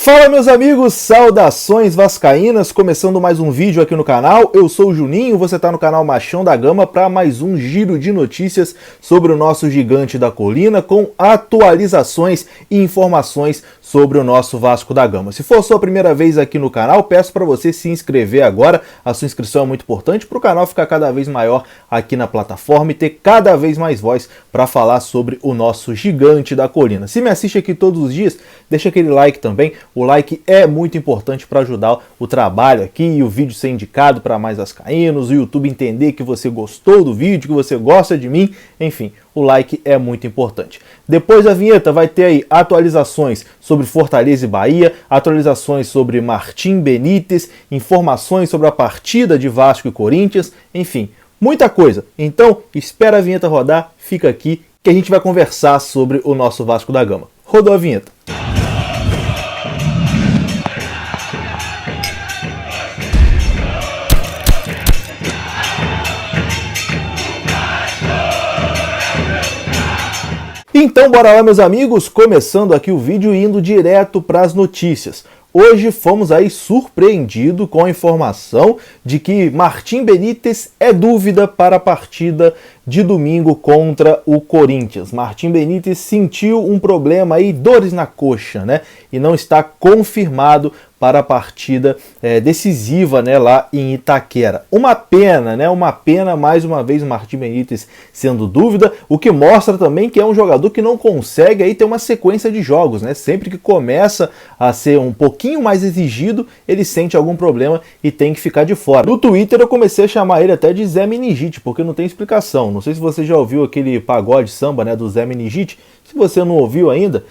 Fala meus amigos, saudações vascaínas, começando mais um vídeo aqui no canal. Eu sou o Juninho, você está no canal Machão da Gama para mais um giro de notícias sobre o nosso gigante da colina, com atualizações e informações sobre o nosso Vasco da Gama. Se for sua primeira vez aqui no canal, peço para você se inscrever agora, a sua inscrição é muito importante para o canal ficar cada vez maior aqui na plataforma e ter cada vez mais voz para falar sobre o nosso gigante da colina. Se me assiste aqui todos os dias, deixa aquele like também. O like é muito importante para ajudar o trabalho aqui e o vídeo ser indicado para mais vascaínos, o YouTube entender que você gostou do vídeo, que você gosta de mim, enfim, o like é muito importante. Depois da vinheta vai ter aí atualizações sobre Fortaleza e Bahia, atualizações sobre Martim Benítez, informações sobre a partida de Vasco e Corinthians, enfim, muita coisa. Então, espera a vinheta rodar, fica aqui que a gente vai conversar sobre o nosso Vasco da Gama. Rodou a vinheta. Então bora lá meus amigos, começando aqui o vídeo e indo direto para as notícias. Hoje fomos aí surpreendidos com a informação de que Martim Benítez é dúvida para a partida de domingo contra o Corinthians. Martim Benítez sentiu um problema aí, dores na coxa, né? E não está confirmado para a partida decisiva, né, lá em Itaquera. Uma pena, né? Uma pena, mais uma vez, o Martim Benítez sendo dúvida, o que mostra também que é um jogador que não consegue aí ter uma sequência de jogos, né? Sempre que começa a ser um pouquinho mais exigido, ele sente algum problema e tem que ficar de fora. No Twitter eu comecei a chamar ele até de Zé Meningite, porque não tem explicação. Não sei se você já ouviu aquele pagode samba, né, do Zé Meningite. Se você não ouviu ainda,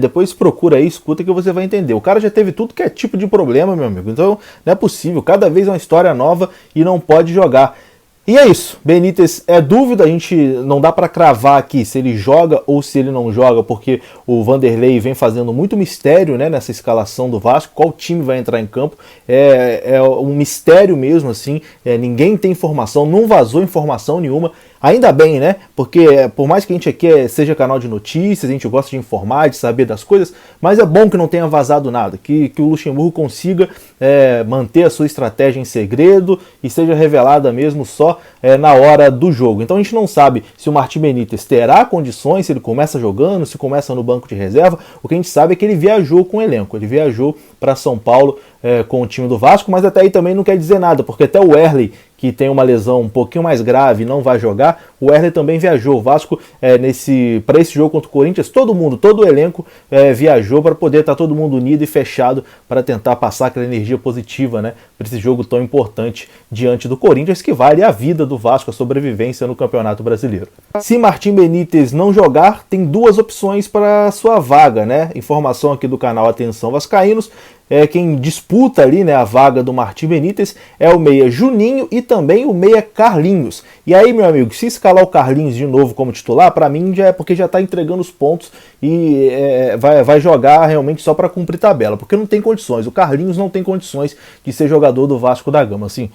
depois procura aí, escuta que você vai entender. O cara já teve tudo que é tipo de problema, meu amigo. Então não é possível. Cada vez é uma história nova e não pode jogar. E é isso, Benítez é dúvida, a gente não dá para cravar aqui se ele joga ou se ele não joga, porque o Vanderlei vem fazendo muito mistério, né, nessa escalação do Vasco, qual time vai entrar em campo, é um mistério mesmo, assim, ninguém tem informação, não vazou informação nenhuma, ainda bem, né, porque por mais que a gente aqui seja canal de notícias, a gente gosta de informar, de saber das coisas, mas é bom que não tenha vazado nada, que o Luxemburgo consiga manter a sua estratégia em segredo e seja revelada mesmo só na hora do jogo. Então a gente não sabe se o Martim Benítez terá condições, se ele começa jogando, se começa no banco de reserva. O que a gente sabe é que ele viajou com o elenco, ele viajou para São Paulo com o time do Vasco, mas até aí também não quer dizer nada, porque até o Wesley, que tem uma lesão um pouquinho mais grave e não vai jogar, o Wesley também viajou. O Vasco, para esse jogo contra o Corinthians, todo o elenco viajou para poder estar todo mundo unido e fechado para tentar passar aquela energia positiva, né, para esse jogo tão importante diante do Corinthians, que vale a vida do Vasco, a sobrevivência no Campeonato Brasileiro. Se Martim Benítez não jogar, tem duas opções para sua vaga, né? Informação aqui do canal Atenção Vascaínos. Quem disputa ali, né, a vaga do Martim Benítez é o meia Juninho e também o meia Carlinhos. E aí, meu amigo, se escalar o Carlinhos de novo como titular, para mim já é porque já está entregando os pontos e vai jogar realmente só para cumprir tabela, porque não tem condições. O Carlinhos não tem condições de ser jogador do Vasco da Gama. Assim,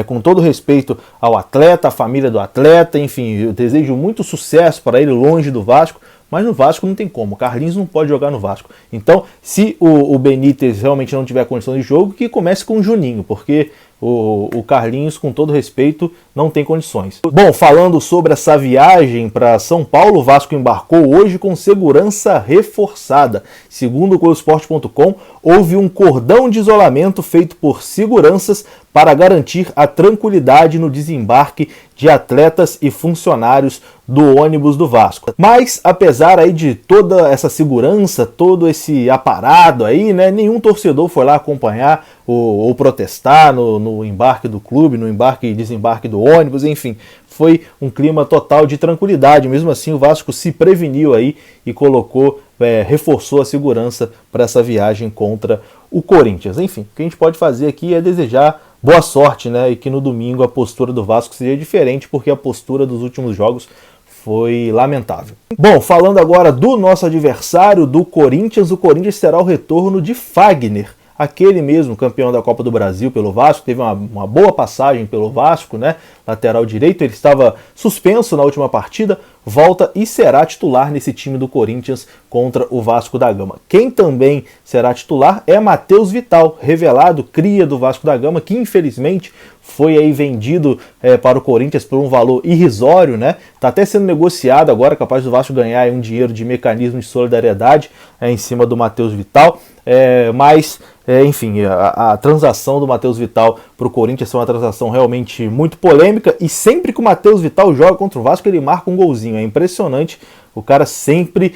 com todo respeito ao atleta, à família do atleta, enfim, eu desejo muito sucesso para ele longe do Vasco, mas no Vasco não tem como, o Carlinhos não pode jogar no Vasco. Então, se o Benítez realmente não tiver condição de jogo, que comece com o Juninho, porque o Carlinhos, com todo respeito, não tem condições. Bom, falando sobre essa viagem para São Paulo, o Vasco embarcou hoje com segurança reforçada. Segundo o Globoesporte.com, houve um cordão de isolamento feito por seguranças para garantir a tranquilidade no desembarque de atletas e funcionários do ônibus do Vasco. Mas, apesar aí de toda essa segurança, todo esse aparado aí, né, nenhum torcedor foi lá acompanhar ou protestar no embarque do clube, no embarque e desembarque do ônibus, enfim, foi um clima total de tranquilidade. Mesmo assim, o Vasco se preveniu aí e reforçou a segurança para essa viagem contra o Corinthians. Enfim, o que a gente pode fazer aqui é desejar boa sorte, né, e que no domingo a postura do Vasco seja diferente, porque a postura dos últimos jogos foi lamentável. Bom, falando agora do nosso adversário, do Corinthians, o Corinthians terá o retorno de Fagner, aquele mesmo campeão da Copa do Brasil pelo Vasco, teve uma boa passagem pelo Vasco, né? Lateral direito, ele estava suspenso na última partida, volta e será titular nesse time do Corinthians contra o Vasco da Gama. Quem também será titular é Matheus Vital, revelado, cria do Vasco da Gama, que infelizmente foi aí vendido para o Corinthians por um valor irrisório, né? Tá até sendo negociado agora, capaz do Vasco ganhar aí um dinheiro de mecanismo de solidariedade em cima do Matheus Vital, enfim, a transação do Matheus Vital para o Corinthians é uma transação realmente muito polêmica, e sempre que o Matheus Vital joga contra o Vasco ele marca um golzinho, é impressionante, o cara sempre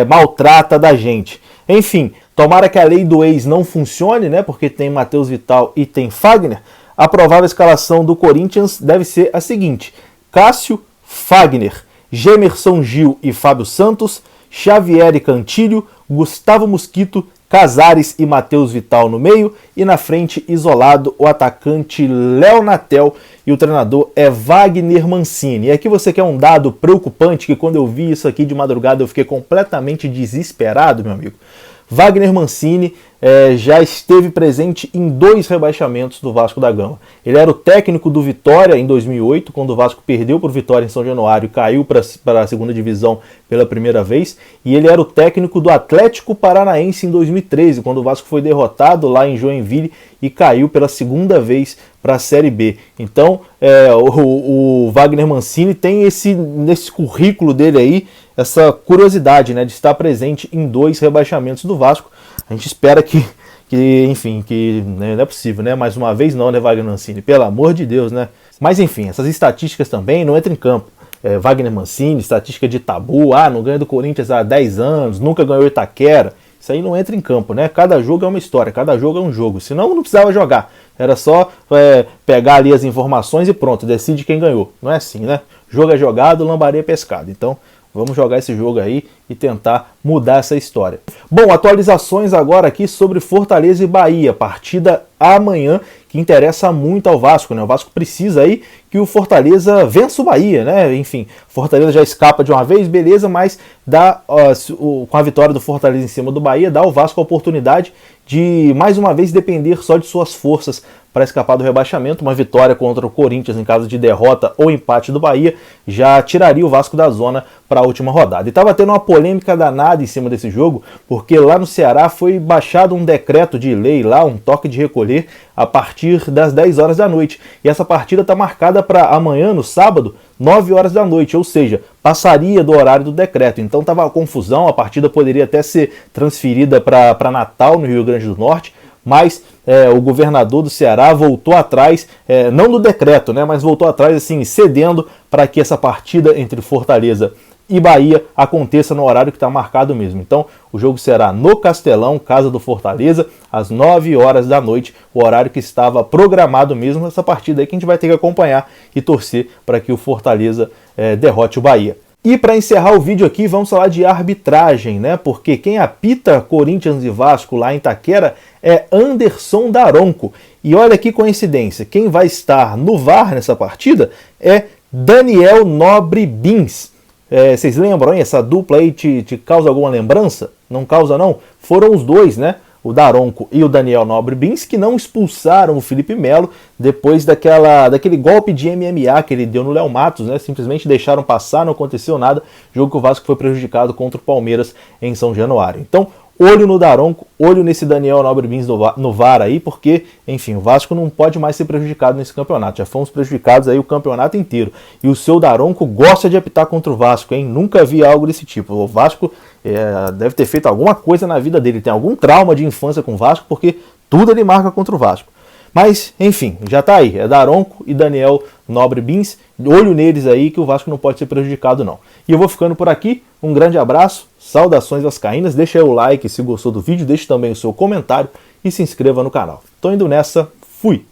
maltrata da gente. Enfim, tomara que a lei do ex não funcione, né? Porque tem Matheus Vital e tem Fagner. A provável escalação do Corinthians deve ser a seguinte: Cássio, Fagner, Gemerson Gil e Fábio Santos, Xavier e Cantilho, Gustavo Mosquito, Casares e Matheus Vital no meio, e na frente, isolado, o atacante Léo Natel, e o treinador é Wagner Mancini. E aqui você quer um dado preocupante, que quando eu vi isso aqui de madrugada eu fiquei completamente desesperado, meu amigo. Wagner Mancini já esteve presente em 2 rebaixamentos do Vasco da Gama. Ele era o técnico do Vitória em 2008, quando o Vasco perdeu por Vitória em São Januário e caiu para a segunda divisão pela primeira vez. E ele era o técnico do Atlético Paranaense em 2013, quando o Vasco foi derrotado lá em Joinville e caiu pela segunda vez para a Série B. Então, o Wagner Mancini tem nesse currículo dele aí, essa curiosidade, né, de estar presente em 2 rebaixamentos do Vasco. A gente espera que não é possível, né? Mais uma vez não, né, Wagner Mancini? Pelo amor de Deus, né? Mas enfim, essas estatísticas também não entram em campo. Wagner Mancini, estatística de tabu, não ganha do Corinthians há 10 anos, nunca ganhou Itaquera. Isso aí não entra em campo, né? Cada jogo é uma história, cada jogo é um jogo. Senão não precisava jogar. Era só pegar ali as informações e pronto, decide quem ganhou. Não é assim, né? Jogo é jogado, lambaria é pescado. Então, vamos jogar esse jogo aí e tentar mudar essa história. Bom, atualizações agora aqui sobre Fortaleza e Bahia. Partida amanhã que interessa muito ao Vasco, né? O Vasco precisa aí que o Fortaleza vença o Bahia, né? Enfim, Fortaleza já escapa de uma vez, beleza, mas com a vitória do Fortaleza em cima do Bahia, dá ao Vasco a oportunidade de mais uma vez depender só de suas forças para escapar do rebaixamento. Uma vitória contra o Corinthians em caso de derrota ou empate do Bahia já tiraria o Vasco da zona para a última rodada. E estava tendo uma polêmica danada em cima desse jogo, porque lá no Ceará foi baixado um decreto de lei, lá um toque de recolher, a partir das 10 horas da noite. E essa partida está marcada para amanhã, no sábado, 9 horas da noite, ou seja, passaria do horário do decreto. Então estava uma confusão, a partida poderia até ser transferida para Natal, no Rio Grande do Norte, mas o governador do Ceará voltou atrás, não do decreto, né, mas voltou atrás assim, cedendo para que essa partida entre Fortaleza e Bahia aconteça no horário que está marcado mesmo. Então o jogo será no Castelão, casa do Fortaleza, às 9 horas da noite, o horário que estava programado mesmo, essa partida aí que a gente vai ter que acompanhar e torcer para que o Fortaleza derrote o Bahia. E para encerrar o vídeo aqui, vamos falar de arbitragem, né? Porque quem apita Corinthians e Vasco lá em Itaquera é Anderson Daronco. E olha que coincidência, quem vai estar no VAR nessa partida é Daniel Nobre Bins. Vocês lembram, hein? Essa dupla aí te causa alguma lembrança? Não causa não? Foram os dois, né? O Daronco e o Daniel Nobre Bins, que não expulsaram o Felipe Melo depois daquele golpe de MMA que ele deu no Léo Matos, né? Simplesmente deixaram passar, não aconteceu nada. Jogo que o Vasco foi prejudicado contra o Palmeiras em São Januário. Então, olho no Daronco, olho nesse Daniel Nobre Bins no VAR aí, porque, enfim, o Vasco não pode mais ser prejudicado nesse campeonato. Já fomos prejudicados aí o campeonato inteiro. E o seu Daronco gosta de apitar contra o Vasco, hein? Nunca vi algo desse tipo. O Vasco deve ter feito alguma coisa na vida dele, tem algum trauma de infância com o Vasco, porque tudo ele marca contra o Vasco. Mas, enfim, já tá aí, é Daronco e Daniel Nobre Bins, olho neles aí que o Vasco não pode ser prejudicado não. E eu vou ficando por aqui, um grande abraço, saudações vascaínas, deixa aí o like se gostou do vídeo, deixe também o seu comentário e se inscreva no canal. Tô indo nessa, fui!